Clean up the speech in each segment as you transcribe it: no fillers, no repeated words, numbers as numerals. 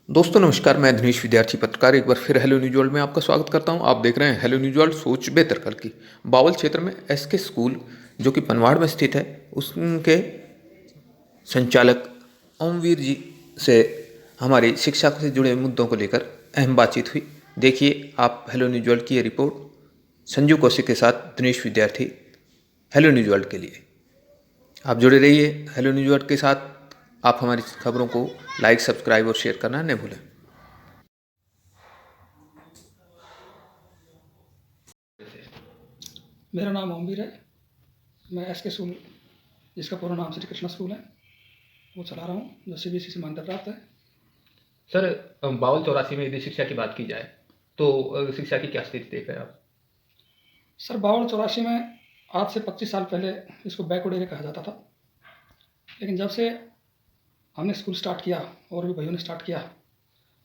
दोस्तों नमस्कार, मैं धनीश विद्यार्थी पत्रकार एक बार फिर हेलो न्यूज़ वर्ल्ड में आपका स्वागत करता हूं। आप देख रहे हैं हेलो न्यूज़ वर्ल्ड सोच बेहतर कल की। बावल क्षेत्र में एसके स्कूल जो कि पनवाड़ में स्थित है, उसके संचालक ओमवीर जी से हमारी शिक्षा से जुड़े मुद्दों को लेकर अहम बातचीत हुई। देखिए आप हेलो न्यूज़ वर्ल्ड की ये रिपोर्ट संजू कौशिक के साथ धनीश विद्यार्थी हेलो न्यूज़ वर्ल्ड के लिए। आप जुड़े रहिए हेलो न्यूज़ वर्ल्ड के साथ। आप हमारी खबरों को लाइक, सब्सक्राइब और शेयर करना न भूलें। मेरा नाम ओमवीर है। मैं एसके स्कूल, जिसका पूरा नाम श्री कृष्णा स्कूल है, वो चला रहा हूँ, जो सीबीएसई से मान्यता प्राप्त है। सर, बावल चौरासी में यदि शिक्षा की बात की जाए तो शिक्षा की क्या स्थिति देख रहे हैं आप? सर, बावल चौरासी में आज से 25 साल पहले इसको बैकवर्ड एरिया कहा जाता था, लेकिन जब से हमने स्कूल स्टार्ट किया और भी भाइयों ने स्टार्ट किया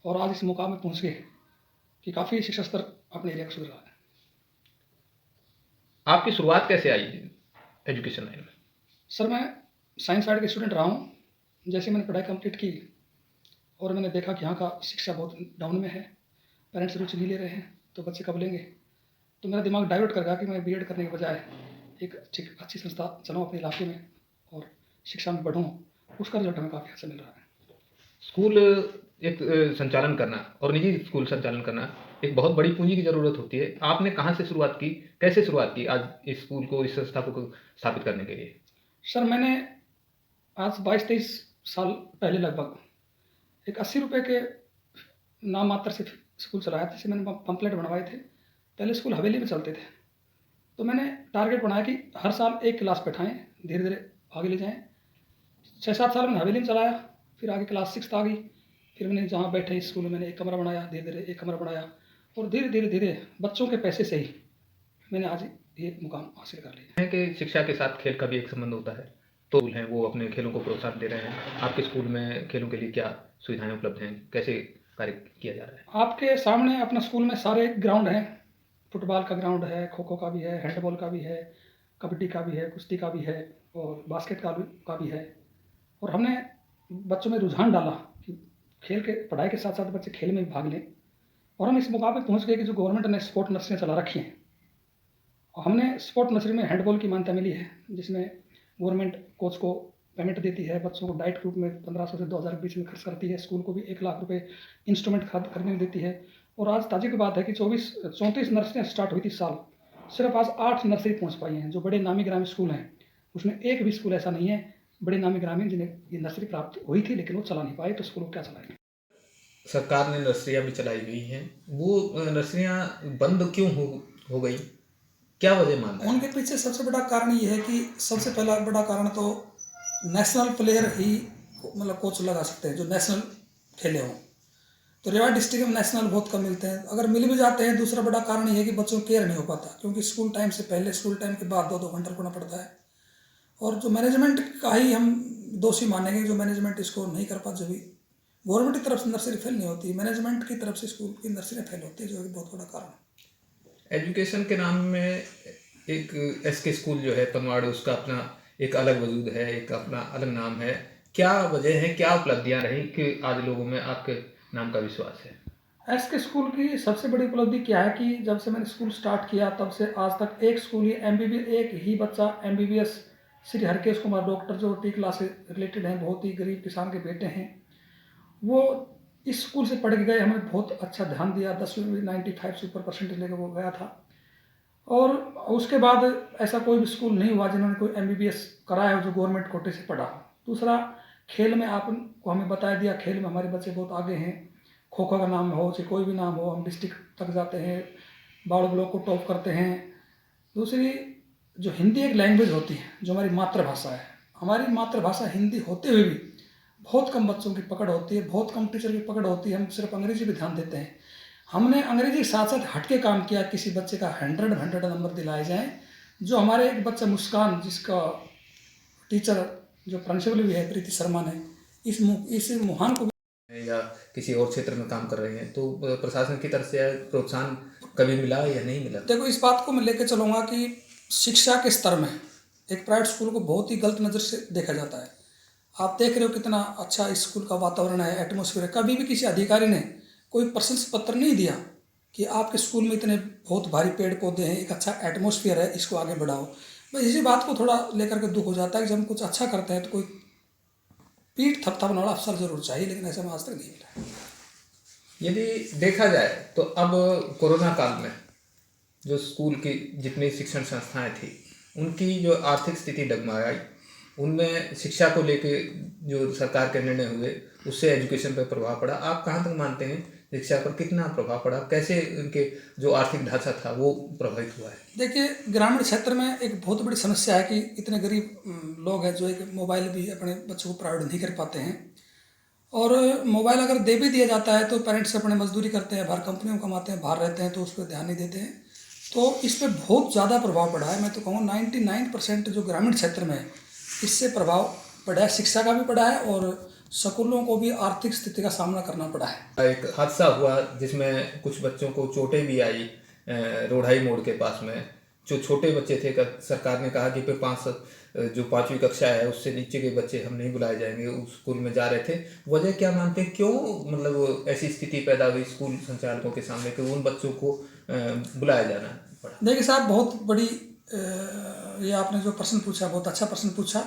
और आज इस मुकाम में पहुँच गए कि काफ़ी शिक्षा स्तर अपने एरिया का सुधर रहा है। आपकी शुरुआत कैसे आई एजुकेशन लाइन में? सर, मैं साइंस साइड का स्टूडेंट रहा हूँ। जैसे मैंने पढ़ाई कंप्लीट की और मैंने देखा कि यहाँ का शिक्षा बहुत डाउन में है, पेरेंट्स रुचि नहीं ले रहे हैं, तो बच्चे कब लेंगे। तो मेरा दिमाग डाइवर्ट कर गया कि मैं बीएड करने के बजाय एक अच्छी संस्था चलाऊँ अपने इलाके में और शिक्षा में बढ़ूँ। उसका रिजल्ट हमें काफ़ी अच्छा मिल रहा है। स्कूल एक संचालन करना और निजी स्कूल संचालन करना एक बहुत बड़ी पूंजी की ज़रूरत होती है। आपने कहाँ से शुरुआत की, कैसे शुरुआत की आज इस स्कूल को, इस संस्था को स्थापित करने के लिए? सर, मैंने आज 22-23 साल पहले लगभग एक 80 रुपये के नाम मात्र से स्कूल चलाया था। जैसे मैंने पम्पलेट बनवाए थे। पहले स्कूल हवेली में चलते थे, तो मैंने टारगेट बनाया कि हर साल एक क्लास बैठाएँ, धीरे धीरे आगे ले जाएँ। 6-7 साल मैंने हवेली में चलाया, फिर आगे क्लास 6 आ गई। फिर मैंने जहाँ बैठे स्कूल में मैंने एक कमरा बनाया, धीरे धीरे एक कमरा बनाया और धीरे धीरे धीरे बच्चों के पैसे से ही मैंने आज ये मुकाम हासिल कर लिया है कि शिक्षा के साथ खेल का भी एक संबंध होता है, तो हैं वो अपने खेलों को प्रोत्साहन दे रहे हैं। आपके स्कूल में खेलों के लिए क्या सुविधाएं उपलब्ध हैं, कैसे कार्य किया जा रहा है? आपके सामने अपना स्कूल में सारे ग्राउंड हैं। फुटबॉल का ग्राउंड है, खो खो का भी है, हैंडबॉल का भी है, कबड्डी का भी है, कुश्ती का भी है और बास्केट का भी है। और हमने बच्चों में रुझान डाला कि खेल के पढ़ाई के साथ साथ बच्चे खेल में भी भाग लें। और हम इस मुकाम पे पहुंच गए कि जो गवर्नमेंट ने स्पोर्ट नर्सरियाँ चला रखी हैं, और हमने स्पोर्ट नर्सरी में हैंडबॉल की मान्यता मिली है, जिसमें गवर्नमेंट कोच को पेमेंट देती है, बच्चों को डाइट के रूप में 1500 से 2000 के बीच में खर्च करती है, स्कूल को भी 1 लाख रुपए इंस्ट्रूमेंट खरीदने में देती है। और आज ताज़ी की बात है कि 34 नर्सरियाँ स्टार्ट हुई थी साल, सिर्फ आज 8 नर्सरी पहुँच पाई हैं। जो बड़े नामी ग्रामीण स्कूल हैं उसमें एक भी स्कूल ऐसा नहीं है बड़े नामी ग्रामीण जिन्हें ये नर्सरी प्राप्त हुई थी लेकिन वो चला नहीं पाए, तो स्कूल को क्या चलाएंगे। सरकार ने नर्सरियाँ भी चलाई हुई हैं, वो नर्सरियाँ बंद क्यों हो गई, क्या वजह मान रहे उनके हैं? पीछे सबसे बड़ा कारण ये है कि सबसे पहला बड़ा कारण तो नेशनल प्लेयर ही मतलब कोच लगा सकते हैं जो नेशनल खेले हों। तो रेवा डिस्ट्रिक्ट में नेशनल बहुत कम मिलते हैं, अगर मिल भी जाते हैं। दूसरा बड़ा कारण ये है कि बच्चों को केयर नहीं हो पाता, क्योंकि स्कूल टाइम से पहले, स्कूल टाइम के बाद 2-2 घंटा रुकना पड़ता है। और जो मैनेजमेंट का ही हम दोषी मानेंगे, जो मैनेजमेंट इसको नहीं कर पाता। जब भी गवर्नमेंट की तरफ से नर्सरी फेल नहीं होती, मैनेजमेंट की तरफ से स्कूल की नर्सरी फेल होती है, जो एक बहुत बड़ा कारण है। एजुकेशन के नाम में एक एसके स्कूल जो है पनवाड़, उसका अपना एक अलग वजूद है, एक अपना अलग नाम है। क्या वजह है, क्या उपलब्धियां रही कि आज लोगों में आपके नाम का विश्वास है? एसके स्कूल की सबसे बड़ी उपलब्धि क्या है कि जब से मैंने स्कूल स्टार्ट किया तब से आज तक एक स्कूल ही एमबीबीएस, एक ही बच्चा एमबीबीएस श्री हरकेश कुमार डॉक्टर, जो टी क्लास से रिलेटेड हैं, बहुत ही गरीब किसान के बेटे हैं, वो इस स्कूल से पढ़ के गए। हमें बहुत अच्छा ध्यान दिया, 10वीं में 95 से ऊपर परसेंटेज लेकर वो गया था। और उसके बाद ऐसा कोई भी स्कूल नहीं हुआ जिन्होंने कोई एमबीबीएस कराया जो गवर्नमेंट कोटे से पढ़ा। दूसरा, खेल में आपको हमें बता दिया, खेल में हमारे बच्चे बहुत आगे हैं। खो खो का नाम हो, चाहे कोई भी नाम हो, हम डिस्ट्रिक्ट तक जाते हैं, बाड़ ब्लॉक को टॉप करते हैं। दूसरी, जो हिंदी एक लैंग्वेज होती है, जो हमारी मातृभाषा है, हमारी मातृभाषा हिंदी होते हुए भी बहुत कम बच्चों की पकड़ होती है, बहुत कम टीचर की पकड़ होती है। हम सिर्फ अंग्रेजी पे ध्यान देते हैं। हमने अंग्रेजी के साथ साथ हट के काम किया, किसी बच्चे का 100 नंबर दिलाए जाएँ। जो हमारे एक बच्चा मुस्कान, जिसका टीचर जो प्रिंसिपल भी है प्रीति शर्मा ने, इस मुहान को या किसी और क्षेत्र में काम कर रहे हैं, तो प्रशासन की तरफ से प्रोत्साहन कभी मिला या नहीं मिला? देखो, इस बात को मैं लेकर चलूँगा कि शिक्षा के स्तर में एक प्राइवेट स्कूल को बहुत ही गलत नज़र से देखा जाता है। आप देख रहे हो कितना अच्छा स्कूल का वातावरण है, एटमॉस्फेयर है। कभी भी किसी अधिकारी ने कोई प्रशंसा पत्र नहीं दिया कि आपके स्कूल में इतने बहुत भारी पेड़ पौधे हैं, एक अच्छा एटमॉस्फेयर है, इसको आगे बढ़ाओ। बस इसी बात को थोड़ा लेकर के दुख हो जाता है कि जब हम कुछ अच्छा करते हैं तो कोई पीठ थपथपाने वाला अफसर जरूर चाहिए, लेकिन ऐसा हमें आज तक नहीं मिला। यदि देखा जाए तो अब कोरोना काल में जो स्कूल की जितनी शिक्षण संस्थाएं थी उनकी जो आर्थिक स्थिति डगमगाई, उनमें शिक्षा को लेके जो सरकार के निर्णय हुए उससे एजुकेशन पर प्रभाव पड़ा। आप कहाँ तक मानते हैं शिक्षा पर कितना प्रभाव पड़ा, कैसे उनके जो आर्थिक ढांचा था वो प्रभावित हुआ है? देखिए, ग्रामीण क्षेत्र में एक बहुत बड़ी समस्या है कि इतने गरीब लोग हैं जो एक मोबाइल भी अपने बच्चों को प्रोवाइड नहीं कर पाते हैं। और मोबाइल अगर दे भी दिया जाता है तो पेरेंट्स अपने मजदूरी करते हैं, बाहर कंपनियों में कमाते हैं, बाहर रहते हैं, तो उस पर ध्यान नहीं देते हैं। तो इस पर बहुत ज़्यादा प्रभाव पड़ा है। मैं तो कहूँ 99% जो ग्रामीण क्षेत्र में है इससे प्रभाव पड़ा है, शिक्षा का भी पड़ा है और स्कूलों को भी आर्थिक स्थिति का सामना करना पड़ा है। एक हादसा हुआ जिसमें कुछ बच्चों को चोटें भी आई रोढ़ाई मोड़ के पास में। जो छोटे बच्चे थे, सरकार ने कहा कि पे जो 5वीं कक्षा है उससे नीचे के बच्चे हम नहीं बुलाए जाएंगे, उस स्कूल में जा रहे थे। वजह क्या मानते हैं, क्यों मतलब ऐसी स्थिति पैदा हुई स्कूल संचालकों के सामने कि उन बच्चों को बुलाया जाना पड़ा? देखिए साहब, बहुत बड़ी ये आपने जो प्रश्न पूछा बहुत अच्छा प्रश्न पूछा।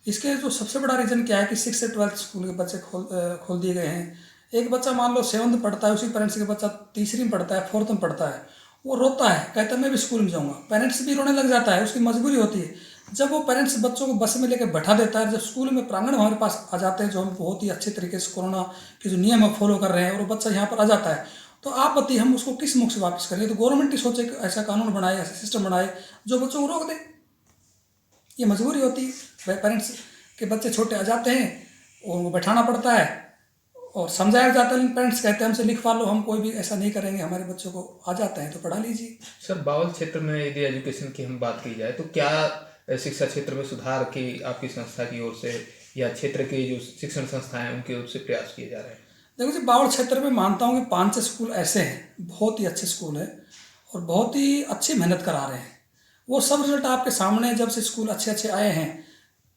इसके जो सबसे बड़ा रीज़न क्या है कि 6 से 12 स्कूल के बच्चे खोल दिए गए हैं। एक बच्चा मान लो 7th में पढ़ता है, उसी पेरेंट्स के बच्चा 3री में पढ़ता है, 4th में पढ़ता है, वो रोता है, कहता है मैं भी स्कूल में जाऊँगा। पेरेंट्स भी रोने लग जाता है, उसकी मजबूरी होती है। जब वो पेरेंट्स बच्चों को बस में लेकर बैठा देता है, जब स्कूल में प्रांगण हमारे पास आ जाते हैं, जो हम बहुत ही अच्छे तरीके से कोरोना के जो नियम है फॉलो कर रहे हैं, और वो बच्चा यहाँ पर आ जाता है, तो आप बताइए हम उसको किस मुख से वापस करेंगे? तो गवर्नमेंट ही सोचे कि ऐसा कानून बनाए, ऐसा सिस्टम बनाए जो बच्चों को रोक दे। ये मजबूरी होती है, पेरेंट्स के बच्चे छोटे आ जाते हैं और उनको बैठाना पड़ता है और समझाया जाता है। पेरेंट्स कहते हैं हमसे लिखवा लो, हम कोई भी ऐसा नहीं करेंगे, हमारे बच्चों को आ जाता है तो पढ़ा लीजिए। सर, बावल क्षेत्र में यदि एजुकेशन की हम बात की जाए तो क्या शिक्षा क्षेत्र में सुधार की आपकी संस्था की ओर से या क्षेत्र के जो शिक्षण संस्थाएं हैं उनकी ओर से प्रयास किए जा रहे हैं? देखो जी, बावल क्षेत्र में मानता हूँ कि 5-6 स्कूल ऐसे हैं, बहुत ही अच्छे स्कूल हैं और बहुत ही अच्छी मेहनत करा रहे हैं। वो सब रिजल्ट आपके सामने है, जब से स्कूल अच्छे अच्छे आए हैं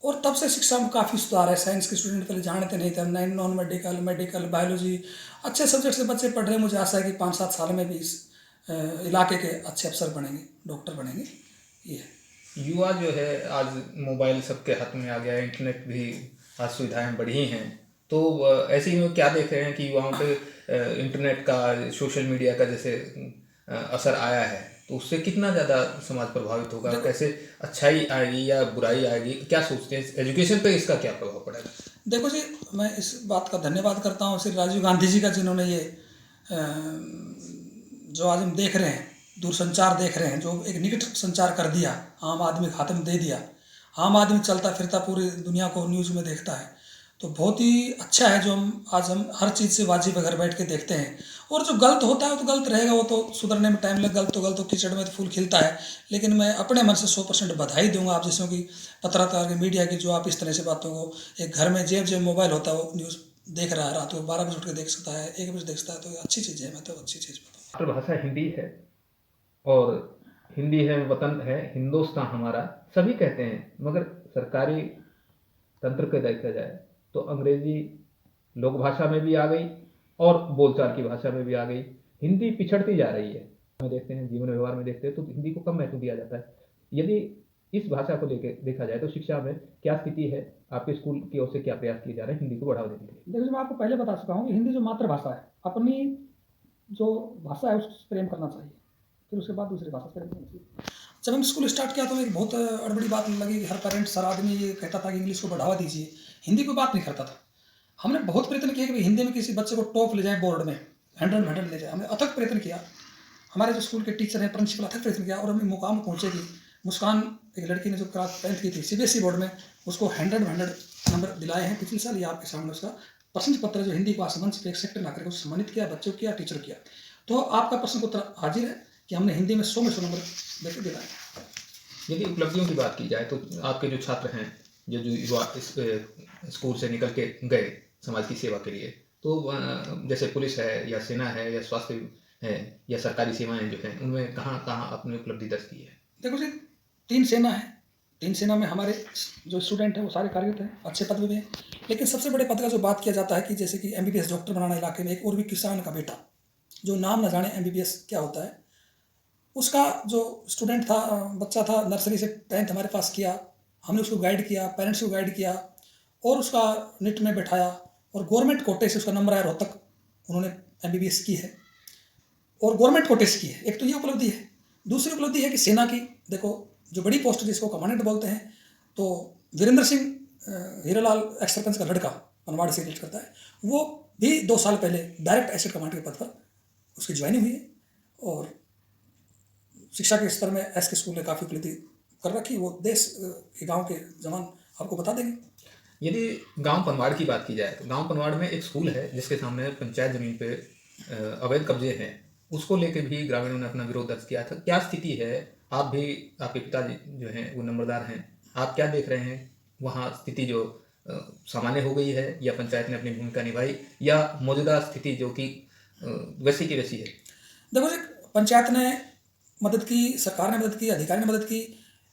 और तब से शिक्षा में काफ़ी सुधार है। साइंस के स्टूडेंट पहले जानते नहीं थे, नॉन मेडिकल, मेडिकल, बायोलॉजी अच्छे सब्जेक्ट से बच्चे पढ़ रहे हैं। मुझे आशा है कि 5-7 साल में भी इस इलाके के अच्छे अफसर बनेंगे, डॉक्टर बनेंगे। ये है। युवा जो है आज मोबाइल सबके हाथ में आ गया है, इंटरनेट भी आज सुविधाएं बढ़ी हैं, तो ऐसे ही में क्या देख रहे हैं कि युवाओं पे इंटरनेट का, सोशल मीडिया का जैसे असर आया है, तो उससे कितना ज़्यादा समाज प्रभावित होगा, कैसे अच्छाई आएगी या बुराई आएगी, क्या सोचते हैं एजुकेशन पे इसका क्या प्रभाव पड़ेगा? देखो जी, मैं इस बात का धन्यवाद करता हूँ श्री राजीव गांधी जी का, जिन्होंने ये जो आज हम देख रहे हैं, दूरसंचार देख रहे हैं, जो एक निकट संचार कर दिया, आम आदमी के हाथ में दे दिया। आम आदमी चलता फिरता पूरी दुनिया को न्यूज़ में देखता है, तो बहुत ही अच्छा है जो हम हर चीज़ से वाजिब घर बैठ के देखते हैं। और जो गलत होता है वो तो गलत रहेगा, वो तो सुधरने में टाइम लगे। गलत तो कीचड़ में तो फूल खिलता है। लेकिन मैं अपने मन से 100% बधाई दूंगा आप जैसों की पत्रकार के, मीडिया की, जो आप इस तरह से बातों को, एक घर में जेब मोबाइल होता है वो न्यूज़ देख रहा है, रात को 12 बजे उठ के देख सकता है, 1 बजे देख सकता है, तो अच्छी चीज़ है। मैं तो अच्छी चीज़ बताऊँ। मातृभाषा हिंदी है और हिंदी है, वतन है, हिंदुस्तान हमारा, सभी कहते हैं, मगर सरकारी तंत्र को देखा जाए तो अंग्रेजी लोक भाषा में भी आ गई और बोलचाल की भाषा में भी आ गई। हिंदी पिछड़ती जा रही है। हम देखते हैं, जीवन व्यवहार में देखते हैं तो हिंदी को कम महत्व दिया जाता है। यदि इस भाषा को लेकर देखा जाए तो शिक्षा में क्या स्थिति है, आपके स्कूल की ओर से क्या प्रयास किए जा रहे हैं हिंदी को बढ़ावा देने के लिए? देखिए, मैं आपको पहले बता चुका हूँ कि हिंदी जो मातृभाषा है, अपनी जो भाषा है उससे प्रेम करना चाहिए, फिर उसके बाद दूसरी भाषा से प्रेम करना चाहिए। जब हम स्कूल स्टार्ट किया तो एक बहुत बड़ी बात लगी कि हर पेरेंट्स, हर आदमी ये कहता था कि इंग्लिश को बढ़ावा दीजिए, हिंदी को बात नहीं करता था। हमने बहुत प्रयत्न किया कि हिंदी में किसी बच्चे को टॉप ले जाए, बोर्ड में 100 ले जाए। हमने अथक प्रयत्न किया, हमारे जो स्कूल के टीचर हैं, प्रिंसिपल, अथक प्रयत्न किया और हमें मुकाम पहुँचेगी। मुस्कान एक लड़की ने जो क्लास 10th की थी CBSE बोर्ड में, उसको 100 नंबर दिलाए हैं पिछले साल। ये आपके सामने उसका प्रशंसा पत्र जो हिंदी भाषा मंच पे एक सेक्टर नागरिक को सम्मानित किया, बच्चों किया, टीचर किया। तो आपका प्रश्न को उत्तर हाजिर है कि हमने हिंदी में 100 में 100 नंबर देकर दिलाए। यदि उपलब्धियों की बात की जाए तो आपके जो छात्र हैं, जो युवा इस स्कूल से निकल के गए समाज की सेवा के लिए, तो जैसे पुलिस है या सेना है या स्वास्थ्य है या सरकारी सेवाएं जो हैं, उनमें कहाँ कहाँ अपनी उपलब्धि दर्ज की है? देखो जी, 3 सेना है, तीन सेना में हमारे जो स्टूडेंट हैं वो सारे कार्यरत हैं, अच्छे पद पे भी हैं। लेकिन सबसे बड़े पद का जो बात किया जाता है कि जैसे कि एमबीबीएस डॉक्टर बनाना इलाके में, एक और भी किसान का बेटा जो नाम न जाने एमबीबीएस क्या होता है, उसका जो स्टूडेंट था, बच्चा था, नर्सरी से 10th हमारे पास किया। हमने उसको गाइड किया, पेरेंट्स को गाइड किया और उसका निट में बैठाया और गवर्नमेंट कोटे से उसका नंबर आया, रोहतक उन्होंने एमबीबीएस की है और गवर्नमेंट कोटे से की है। एक तो ये उपलब्धि है। दूसरी उपलब्धि है कि सेना की, देखो जो बड़ी पोस्ट जिसको कमांडेंट बोलते हैं, तो वीरेंद्र सिंह हीरालाल एक्स सरपंच का लड़का पनवाड़ से रिलेट करता है, वो भी 2 साल पहले डायरेक्ट एसिड कमांडर के पद पर उसकी ज्वाइनिंग हुई है और शिक्षा के स्तर में एस के स्कूल ने काफ़ी उपलब्धि कर रखी। वो देश के गांव के जवान आपको बता देंगे। यदि गांव पनवाड़ की बात की जाए तो गांव पनवाड़ में एक स्कूल है जिसके सामने पंचायत जमीन पे अवैध कब्जे हैं, उसको लेके भी ग्रामीणों ने अपना विरोध दर्ज किया था। क्या स्थिति है? आप भी, आपके पिताजी जो हैं वो नंबरदार हैं, आप क्या देख रहे हैं? वहाँ स्थिति जो सामान्य हो गई है या पंचायत ने अपनी भूमिका निभाई, या मौजूदा स्थिति जो कि वैसी की वैसी है? देखो जी, पंचायत ने मदद की, सरकार ने मदद की, अधिकारी ने मदद की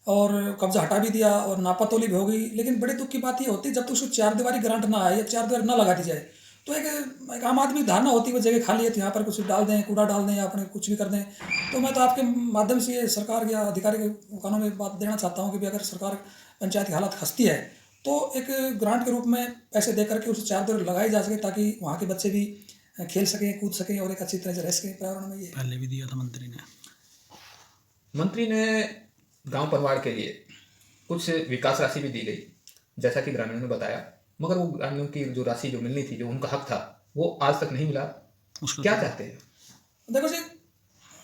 और कब्जा हटा भी दिया और नापातोली भी हो गई। लेकिन बड़े दुख की बात ये होती है, जब तक उसको 4 दीवारी ग्रांट ना आए या 4 दीवार ना लगा दी जाए, तो एक आम आदमी की धारणा होती है वो जगह खाली है तो यहाँ पर कुछ डाल दें, कूड़ा डाल दें या अपने कुछ भी कर दें। तो मैं तो आपके माध्यम से ये सरकार या अधिकारी के कानों में बात देना चाहता हूँ कि अगर सरकार पंचायत की हालत खस्ती है तो एक ग्रांट के रूप में पैसे दे करके उसे 4 दीवार लगाई जा सके, ताकि वहाँ के बच्चे भी खेल सकें, कूद सकें और एक अच्छी तरह से रह सकें पर्यावरण में। ये पहले भी दिया था मंत्री ने गांव पनवाड़ के लिए कुछ विकास राशि भी दी गई, जैसा कि ग्रामीणों ने बताया, मगर वो ग्रामीणों की जो राशि जो मिलनी थी, जो उनका हक था, वो आज तक नहीं मिला। क्या चाहते हैं? देखो जी,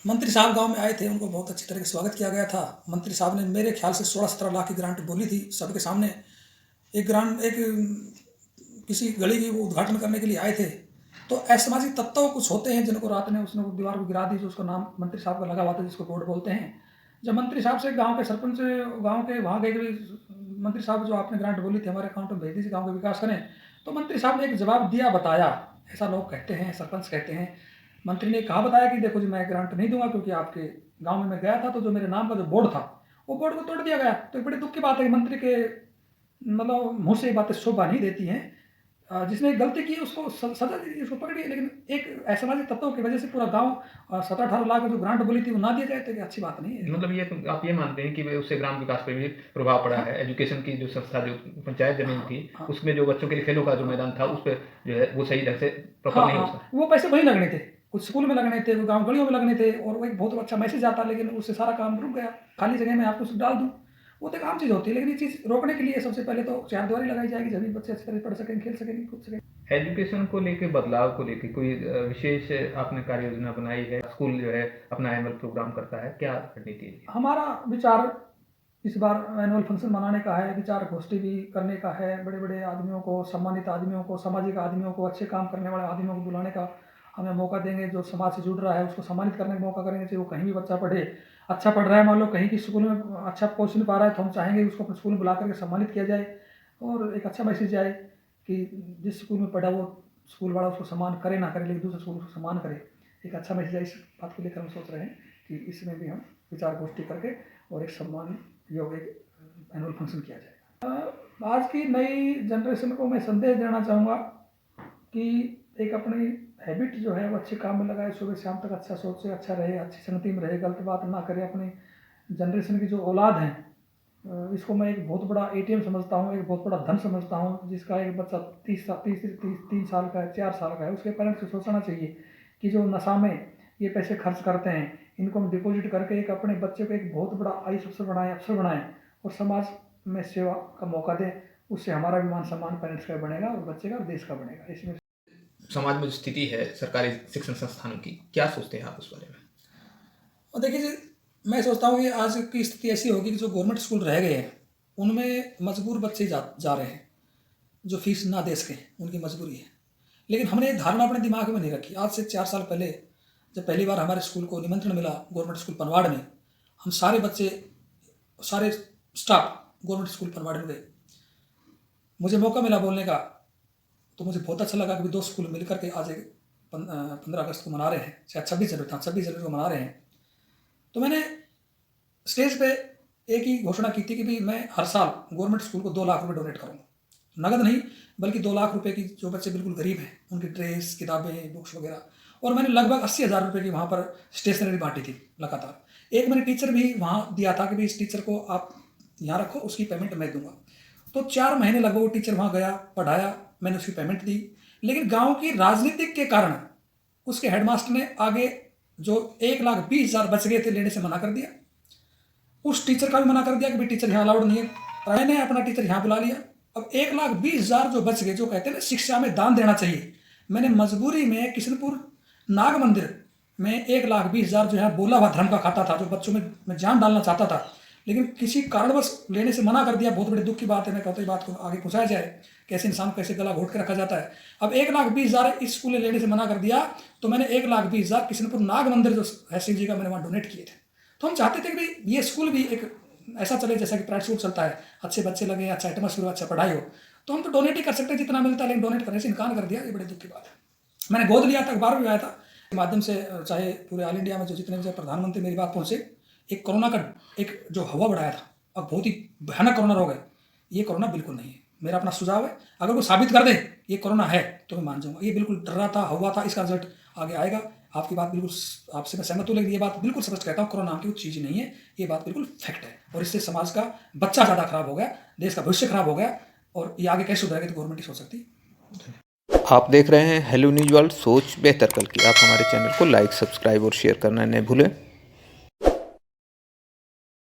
मंत्री साहब गांव में आए थे, उनको बहुत अच्छी तरह से स्वागत किया गया था। मंत्री साहब ने मेरे ख्याल से 16-17 लाख की ग्रांट बोली थी सबके सामने। एक ग्रांट, एक किसी गली की वो उद्घाटन करने के लिए आए थे। तो असामाजिक तत्व कुछ होते हैं जिनको रात में उसने दीवार को गिरा दी, जो उसका नाम मंत्री साहब का लगा हुआ था, जिसको बोर्ड बोलते हैं। जब मंत्री साहब से गांव के सरपंच गांव के वहाँ गए कि मंत्री साहब जो आपने ग्रांट बोली थी हमारे अकाउंट में भेज दीजिए, गाँव का विकास करें, तो मंत्री साहब ने एक जवाब दिया, बताया, ऐसा लोग कहते हैं, सरपंच कहते हैं। मंत्री ने कहा, बताया कि देखो जी मैं ग्रांट नहीं दूंगा क्योंकि आपके गांव में मैं गया था तो जो मेरे नाम का जो बोर्ड था वो बोर्ड को तोड़ दिया गया। तो बड़े दुख की बात है कि मंत्री के मतलब मुँह से ये बातें शोभा नहीं देती हैं। जिसने गलती की उसको सजा दी, उसको पकड़ी। लेकिन एक असामाजिक तत्वों की वजह से पूरा गांव 17-18 लाख की जो ग्रांट बोली थी वो ना दिया जाए तो अच्छी बात नहीं है। मतलब ये आप ये मानते हैं कि उससे ग्राम विकास पे भी प्रभाव पड़ा है? एजुकेशन की जो संस्था, जो पंचायत जमीन थी, उसमें जो बच्चों के लिए खेलों का जो मैदान था, उस पर जो है वो सही ढंग से प्रॉपर नहीं हो सका। वो पैसे वहीं लगने थे, कुछ स्कूल में लगने थे, वो गाँव गलियों में लगने थे और वो एक बहुत अच्छा मैसेज आता, लेकिन उससे सारा काम रुक गया। खाली जगह में आपको डाल दूँ, वो तो एक आम चीज़ होती है। लेकिन ये चीज़ रोकने के लिए सबसे पहले तो 4 दीवारी लगाई जाएगी, जब भी बच्चे अच्छी तरह पढ़ सकें, खेल सकें, कूद सकें। एजुकेशन को लेके, बदलाव को लेके कोई विशेष आपने कार्य योजना बनाई है? स्कूल जो है अपना एनुअल प्रोग्राम करता है, क्या रणनीति है? हमारा विचार इस बार एनुअल फंक्शन मनाने का है, विचार गोष्ठी भी करने का है, बड़े बड़े आदमियों को, सम्मानित आदमियों को, सामाजिक आदमियों को, अच्छे काम करने वाले आदमियों को बुलाने का हमें मौका देंगे। जो समाज से जुड़ रहा है उसको सम्मानित करने का मौका करेंगे, चाहे वो कहीं भी बच्चा पढ़े, अच्छा पढ़ रहा है, मान लो कहीं की स्कूल में अच्छा पोस्ट नहीं पा रहा है, तो हम चाहेंगे उसको अपने स्कूल में बुला करके सम्मानित किया जाए और एक अच्छा मैसेज जाए कि जिस स्कूल में पढ़ा वो स्कूल वाला उसको सम्मान करे ना करे, लेकिन दूसरे स्कूल उसको सम्मान करे। एक अच्छा मैसेज है, इस बात को लेकर हम सोच रहे हैं कि इसमें भी हम विचार गोष्ठी करके और एक सम्मान योग एक एनुअल फंक्शन किया जाएगा। आज की नई जनरेशन को मैं संदेश देना चाहूँगा कि एक अपनी हैबिट जो है वो अच्छे काम में लगाए, सुबह शाम तक अच्छा सोचे, अच्छा रहे, अच्छी संगति में रहे, गलत बात ना करे। अपनी जनरेशन की जो औलाद है इसको मैं एक बहुत बड़ा ATM समझता हूँ, एक बहुत बड़ा धन समझता हूँ। जिसका एक बच्चा 3 साल का है, 4 साल का है, उसके पेरेंट्स को सोचना चाहिए कि जो नशा में ये पैसे खर्च करते हैं, इनको हम डिपॉजिट करके एक अपने बच्चे को एक बहुत बड़ा आईएएस अफसर बनाएं और समाज में सेवा का मौका दें। उससे हमारा भी मान सम्मान पेरेंट्स का बनेगा और बच्चे का और देश का बनेगा। इसमें समाज में जो स्थिति है सरकारी शिक्षण संस्थानों की, क्या सोचते हैं आप उस बारे में? और देखिए जी, मैं सोचता हूँ कि आज की स्थिति ऐसी होगी कि जो गवर्नमेंट स्कूल रह गए हैं उनमें मजबूर बच्चे जा रहे हैं जो फीस ना दे सकें, उनकी मजबूरी है। लेकिन हमने एक धारणा अपने दिमाग में नहीं रखी। आज से 4 साल पहले जब पहली बार हमारे स्कूल को निमंत्रण मिला गवर्नमेंट स्कूल पनवाड़ में, हम सारे बच्चे, सारे स्टाफ गवर्नमेंट स्कूल पनवाड़ में गए। मुझे मौका मिला बोलने का तो मुझे बहुत अच्छा लगा कि 2 स्कूल मिलकर के आज 15 अगस्त को मना रहे हैं, शायद 26 जनवरी को मना रहे हैं। तो मैंने स्टेज पे एक ही घोषणा की थी कि भाई मैं हर साल गवर्नमेंट स्कूल को 2 लाख रुपए डोनेट करूँगा। नगद नहीं, बल्कि 2 लाख रुपए की, जो बच्चे बिल्कुल गरीब हैं उनकी ड्रेस, किताबें, बुक्स वगैरह। और मैंने लगभग 80,000 रुपये की वहाँ पर स्टेशनरी बांटी थी लगातार। एक मैंने टीचर भी वहाँ दिया था कि भाई इस टीचर को आप यहाँ रखो, उसकी पेमेंट मैं दूंगा। तो 4 महीने लगभग वो टीचर वहाँ गया, पढ़ाया, मैंने उसकी पेमेंट दी। लेकिन गाँव की राजनीतिक के कारण उसके हेडमास्टर ने आगे जो 1,20,000 बच गए थे लेने से मना कर दिया। उस टीचर का भी मना कर दिया कि भाई टीचर यहाँ अलाउड नहीं है। मैंने अपना टीचर यहाँ बुला लिया। अब 1,20,000 जो बच गए, जो कहते हैं ना शिक्षा में दान देना चाहिए, मैंने मजबूरी में किशनपुर नाग मंदिर में 1,20,000 जो है बोला हुआ धर्म का खाता था, जो बच्चों में मैं जान डालना चाहता था, लेकिन किसी कारणवश लेने से मना कर दिया। बहुत बड़ी दुख की बात है। मैं कहता हूँ बात को आगे पहुँचाया जाए, कैसे इंसान को कैसे गला घोट के रखा जाता है। अब 1,20,000 इस स्कूल ने लेने से मना कर दिया, तो मैंने 1,20,000 किशनपुर नाग मंदिर जो है शिव जी का, मैंने वहाँ डोनेट किए थे। तो हम चाहते थे कि भाई ये स्कूल भी एक ऐसा चले जैसा कि प्राइवेट स्कूल चलता है, अच्छे बच्चे लगे, अच्छा एटमोस्फेयर हो, अच्छा पढ़ाई हो। तो हम तो डोनेट ही कर सकते हैं जितना मिलता है, लेकिन डोनेट करने से इनकार कर दिया। ये बड़े दुख की बात है। मैंने गोद लिया था, अखबार भी आया था के माध्यम से, चाहे पूरे ऑल इंडिया में जो जितने भी प्रधानमंत्री मेरी बात पहुँचे। एक कोरोना का एक जो हवा बढ़ाया था, अब बहुत ही भयानक कोरोना रोग है, ये कोरोना बिल्कुल नहीं है। मेरा अपना सुझाव है, अगर वो साबित कर दे ये कोरोना है तो मैं मान जाऊँगा। ये बिल्कुल डर रहा था, हवा था, इसका रिजल्ट आगे आएगा। आपकी बात बिल्कुल, आपसे मैं सहमत हूँ, लेकिन ये बात बिल्कुल स्पष्ट कहता हूँ, कोरोना नाम की कुछ चीज़ नहीं है। ये बात बिल्कुल फैक्ट है, और इससे समाज का बच्चा ज़्यादा खराब हो गया, देश का भविष्य खराब हो गया, और ये आगे कैसे सुधरेगा तो गवर्नमेंट ही सोच सकती है। आप देख रहे हैं हेलो न्यूज़ वर्ल्ड, सोच बेहतर कल की। आप हमारे चैनल को लाइक, सब्सक्राइब और शेयर करना न भूलें।